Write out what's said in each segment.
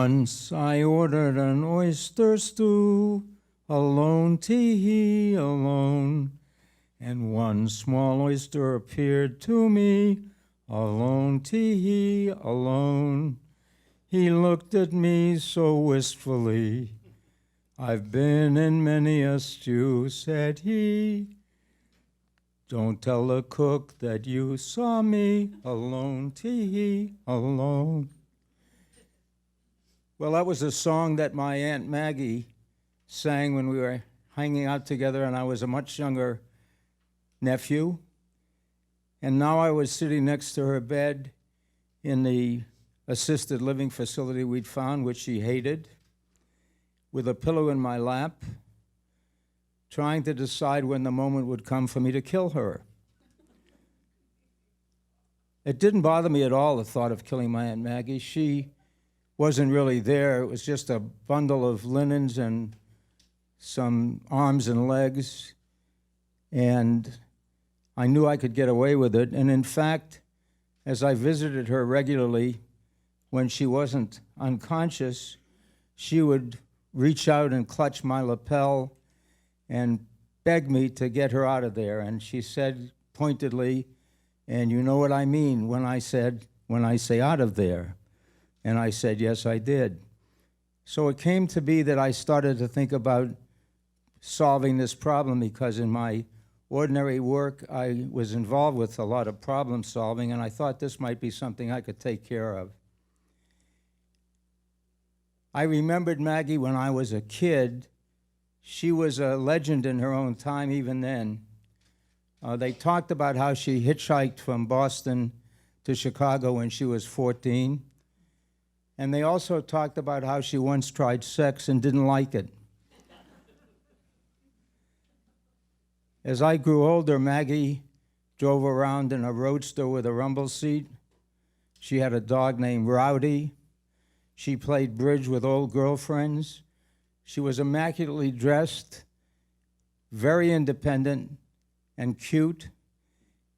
Once I ordered an oyster stew, alone, tee-hee, alone. And one small oyster appeared to me, alone, tee-hee, alone. He looked at me so wistfully. I've been in many a stew, said he. Don't tell the cook that you saw me, alone, tee-hee, alone. Well, that was a song that my Aunt Maggie sang when we were hanging out together, and I was a much younger nephew. And now I was sitting next to her bed in the assisted living facility we'd found, which she hated, with a pillow in my lap, trying to decide when the moment would come for me to kill her. It didn't bother me at all, the thought of killing my Aunt Maggie. She wasn't really there. It was just a bundle of linens and some arms and legs, and I knew I could get away with it. And in fact, as I visited her regularly, when she wasn't unconscious, she would reach out and clutch my lapel and beg me to get her out of there. And she said pointedly, and you know what I mean when I say out of there. And I said, yes, I did. So it came to be that I started to think about solving this problem, because in my ordinary work, I was involved with a lot of problem solving, and I thought this might be something I could take care of. I remembered Maggie when I was a kid. She was a legend in her own time even then. They talked about how she hitchhiked from Boston to Chicago when she was 14. And they also talked about how she once tried sex and didn't like it. As I grew older, Maggie drove around in a roadster with a rumble seat. She had a dog named Rowdy. She played bridge with old girlfriends. She was immaculately dressed, very independent and cute.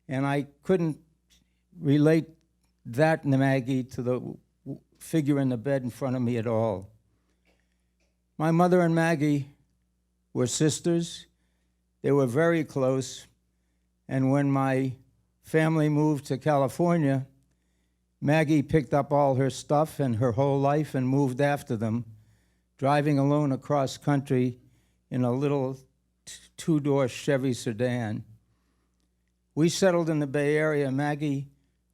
And I couldn't relate that Maggie to the figure in the bed in front of me at all. My mother and Maggie were sisters. They were very close. And when my family moved to California, Maggie picked up all her stuff and her whole life and moved after them, driving alone across country in a little two-door Chevy sedan. We settled in the Bay Area. Maggie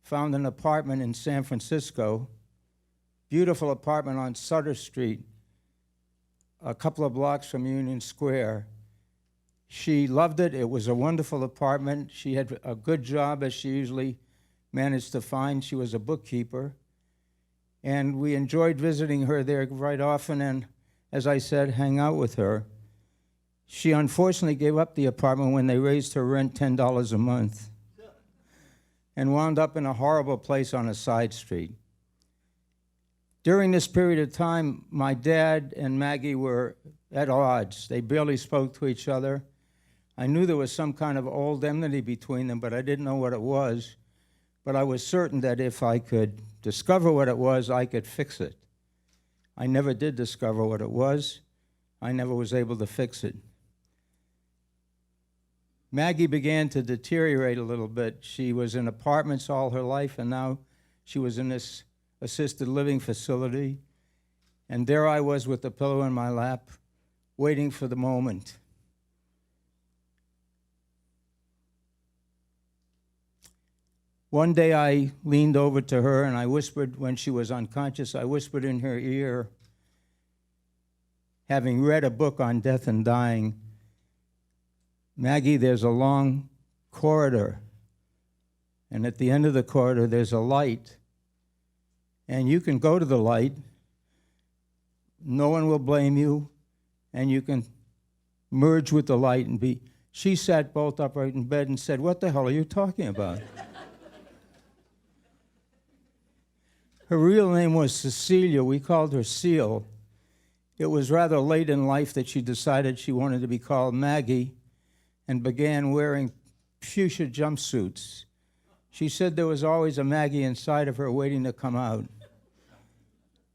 found an apartment in San Francisco, beautiful apartment on Sutter Street, a couple of blocks from Union Square. She loved it. It was a wonderful apartment. She had a good job, as she usually managed to find. She was a bookkeeper. And we enjoyed visiting her there right often and, as I said, hang out with her. She unfortunately gave up the apartment when they raised her rent $10 a month and wound up in a horrible place on a side street. During this period of time, my dad and Maggie were at odds. They barely spoke to each other. I knew there was some kind of old enmity between them, but I didn't know what it was. But I was certain that if I could discover what it was, I could fix it. I never did discover what it was. I never was able to fix it. Maggie began to deteriorate a little bit. She was in apartments all her life, and now she was in this assisted living facility. And there I was with the pillow in my lap, waiting for the moment. One day I leaned over to her and I whispered, when she was unconscious, I whispered in her ear, having read a book on death and dying, Maggie, there's a long corridor, and at the end of the corridor there's a light, and you can go to the light, no one will blame you, and you can merge with the light and be. She sat bolt upright in bed and said, what the hell are you talking about? Her real name was Cecilia. We called her Seal. It was rather late in life that she decided she wanted to be called Maggie and began wearing fuchsia jumpsuits. She said there was always a Maggie inside of her waiting to come out.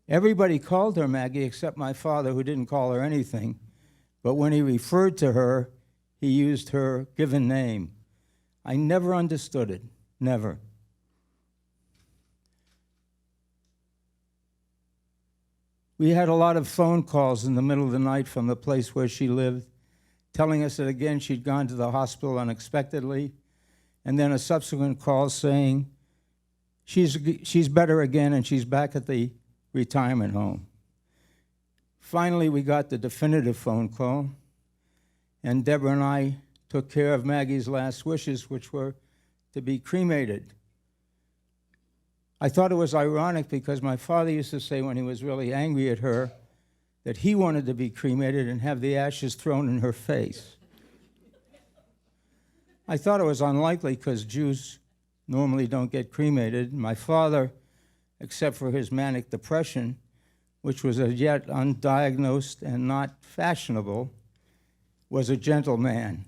Everybody called her Maggie except my father, who didn't call her anything. But when he referred to her, he used her given name. I never understood it, never. We had a lot of phone calls in the middle of the night from the place where she lived, telling us that again she'd gone to the hospital unexpectedly, and then a subsequent call saying she's better again and she's back at the retirement home. Finally, we got the definitive phone call, and Deborah and I took care of Maggie's last wishes, which were to be cremated. I thought it was ironic because my father used to say when he was really angry at her that he wanted to be cremated and have the ashes thrown in her face. I thought it was unlikely because Jews normally don't get cremated. My father, except for his manic depression, which was as yet undiagnosed and not fashionable, was a gentle man.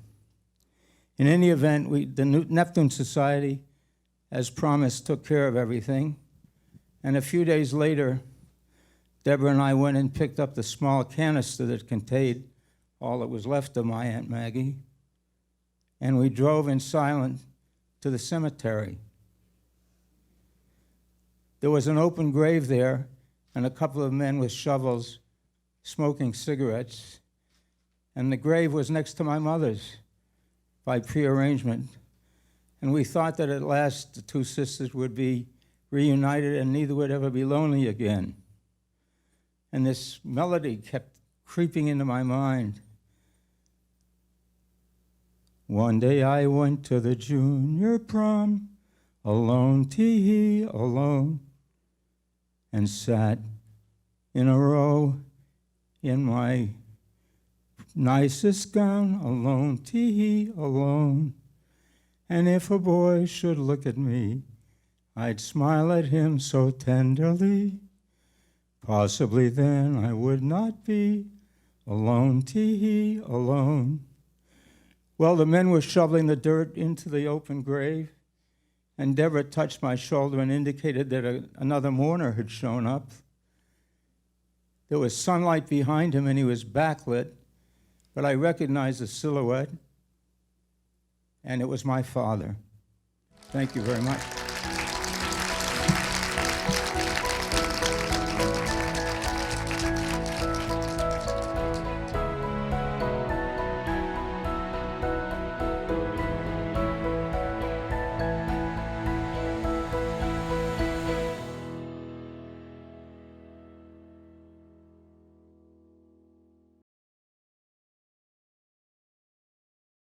In any event, the Neptune Society, as promised, took care of everything. And a few days later, Deborah and I went and picked up the small canister that contained all that was left of my Aunt Maggie, and we drove in silence to the cemetery. There was an open grave there and a couple of men with shovels smoking cigarettes, and the grave was next to my mother's by prearrangement. And we thought that at last the two sisters would be reunited and neither would ever be lonely again. And this melody kept creeping into my mind. One day I went to the junior prom, alone, tee-hee, alone, and sat in a row in my nicest gown, alone, tee-hee, alone. And if a boy should look at me, I'd smile at him so tenderly. Possibly then I would not be alone, tee-hee, alone. Well, the men were shoveling the dirt into the open grave, and Deborah touched my shoulder and indicated that another mourner had shown up. There was sunlight behind him, and he was backlit, but I recognized the silhouette, and it was my father. Thank you very much.